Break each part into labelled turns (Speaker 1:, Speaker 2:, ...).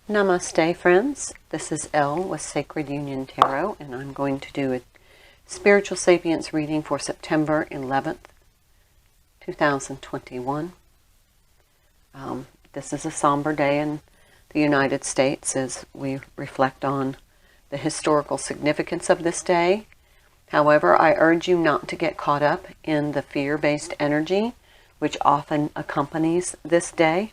Speaker 1: Namaste, friends. This is Elle with Sacred Union Tarot, and I'm going to do a Spiritual Sapience reading for September 11th, 2021. This is a somber day in the United States as we reflect on the historical significance of this day. However, I urge you not to get caught up in the fear-based energy which often accompanies this day,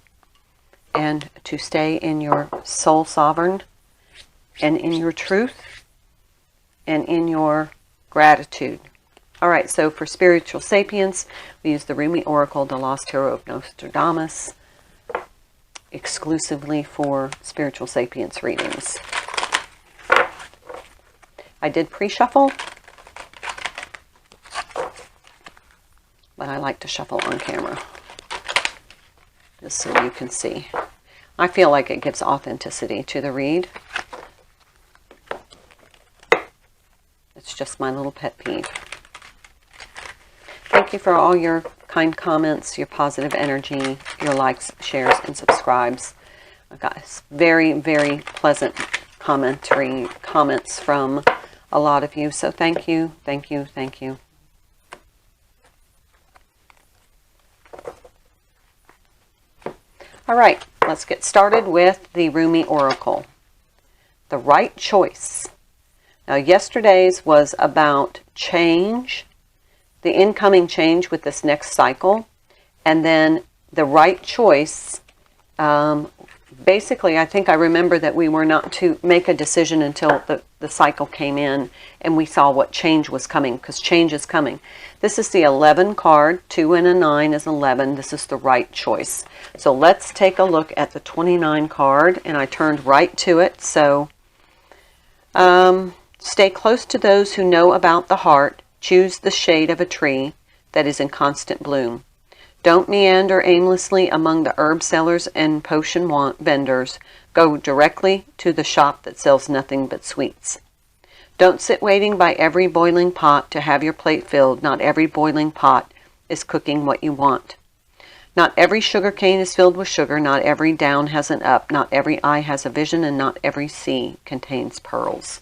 Speaker 1: and to stay in your soul sovereign and in your truth and in your gratitude. All right, so for Spiritual Sapience, we use the Rumi Oracle, the Lost Tarot of Nostradamus, exclusively for Spiritual Sapience readings. I did pre-shuffle, but I like to shuffle on camera, just so you can see. I feel like it gives authenticity to the read. It's just my little pet peeve. Thank you for all your kind comments, your positive energy, your likes, shares, and subscribes. I've got very, very pleasant comments from a lot of you. So thank you, thank you, thank you. All right, let's get started with the Rumi Oracle. The right choice. Now, yesterday's was about change, the incoming change with this next cycle, and then the right choice. Basically, I think I remember that we were not to make a decision until the cycle came in and we saw what change was coming, because change is coming. This is the 11 card. 2 and a 9 is 11. This is the right choice. So let's take a look at the 29 card, and I turned right to it. So stay close to those who know about the heart. Choose the shade of a tree that is in constant bloom. Don't meander aimlessly among the herb sellers and potion vendors. Go directly to the shop that sells nothing but sweets. Don't sit waiting by every boiling pot to have your plate filled. Not every boiling pot is cooking what you want. Not every sugar cane is filled with sugar. Not every down has an up. Not every eye has a vision, and not every sea contains pearls.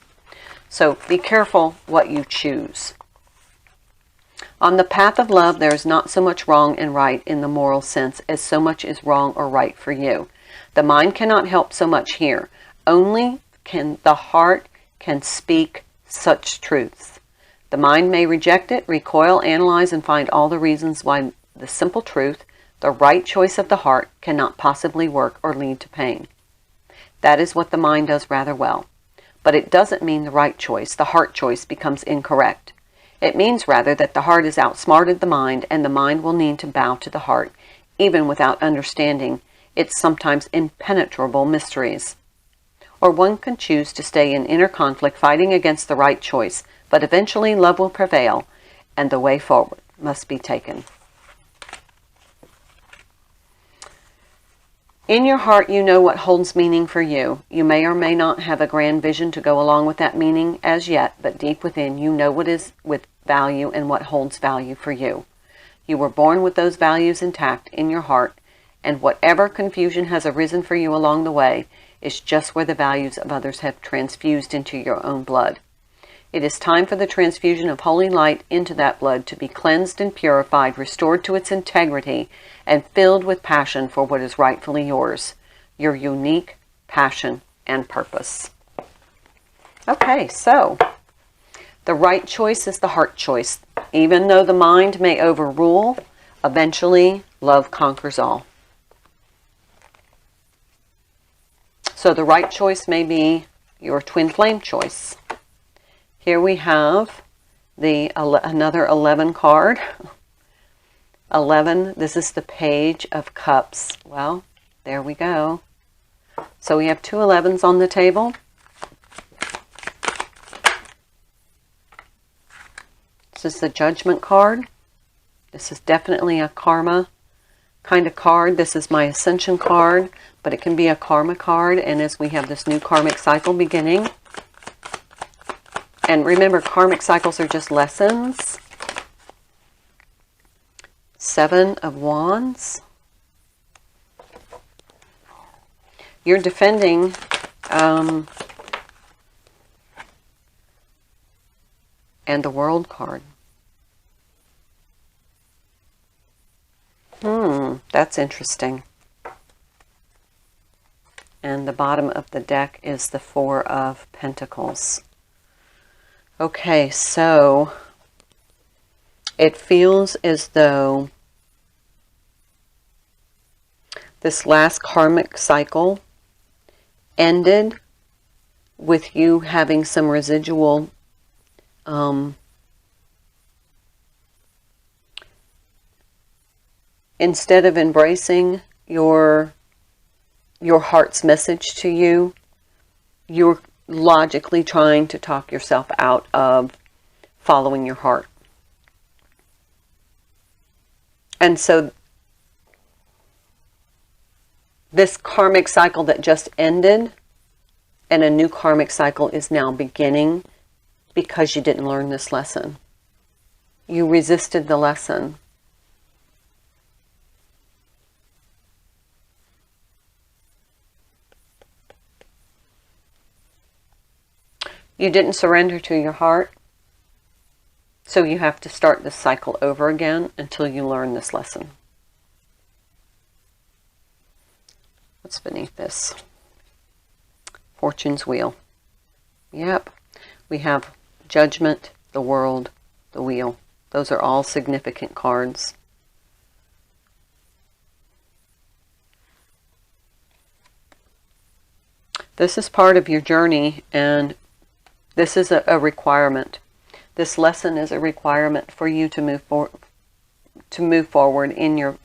Speaker 1: So be careful what you choose. On the path of love, there is not so much wrong and right in the moral sense as so much is wrong or right for you. The mind cannot help so much here. Only the heart can speak such truths. The mind may reject it, recoil, analyze, and find all the reasons why the simple truth, the right choice of the heart, cannot possibly work or lead to pain. That is what the mind does rather well. But it doesn't mean the right choice, the heart choice, becomes incorrect. It means rather that the heart has outsmarted the mind, and the mind will need to bow to the heart, even without understanding its sometimes impenetrable mysteries. Or one can choose to stay in inner conflict, fighting against the right choice, but eventually love will prevail, and the way forward must be taken. In your heart, you know what holds meaning for you. You may or may not have a grand vision to go along with that meaning as yet, but deep within, you know what is with value and what holds value for you. You were born with those values intact in your heart, and whatever confusion has arisen for you along the way is just where the values of others have transfused into your own blood. It is time for the transfusion of holy light into that blood to be cleansed and purified, restored to its integrity, and filled with passion for what is rightfully yours, your unique passion and purpose. Okay, so the right choice is the heart choice. Even though the mind may overrule, eventually love conquers all. So the right choice may be your twin flame choice. Here we have another 11 card. 11, this is the Page of Cups. Well, there we go. So we have two 11s on the table. This is the Judgment card. This is definitely a karma kind of card. This is my Ascension card, but it can be a karma card. And as we have this new karmic cycle beginning, and remember, karmic cycles are just lessons. 7 of Wands. You're defending and the World card. That's interesting. And the bottom of the deck is the Four of Pentacles. Okay, so it feels as though this last karmic cycle ended with you having some residual instead of embracing your heart's message to you, you're logically trying to talk yourself out of following your heart. And so this karmic cycle that just ended and a new karmic cycle is now beginning because you didn't learn this lesson. You resisted the lesson. You didn't surrender to your heart, so you have to start this cycle over again until you learn this lesson. What's beneath this? Fortune's Wheel. Yep. We have Judgment, the World, the Wheel. Those are all significant cards. This is part of your journey, and this is a requirement. This lesson is a requirement for you to move forward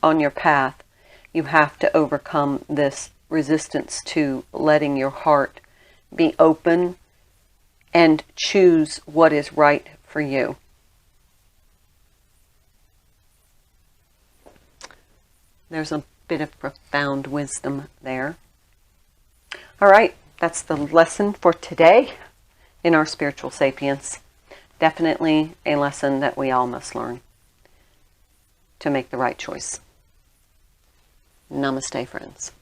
Speaker 1: on your path. You have to overcome this resistance to letting your heart be open and choose what is right for you. There's a bit of profound wisdom there. All right, that's the lesson for today in our spiritual sapience. Definitely a lesson that we all must learn to make the right choice. Namaste, friends.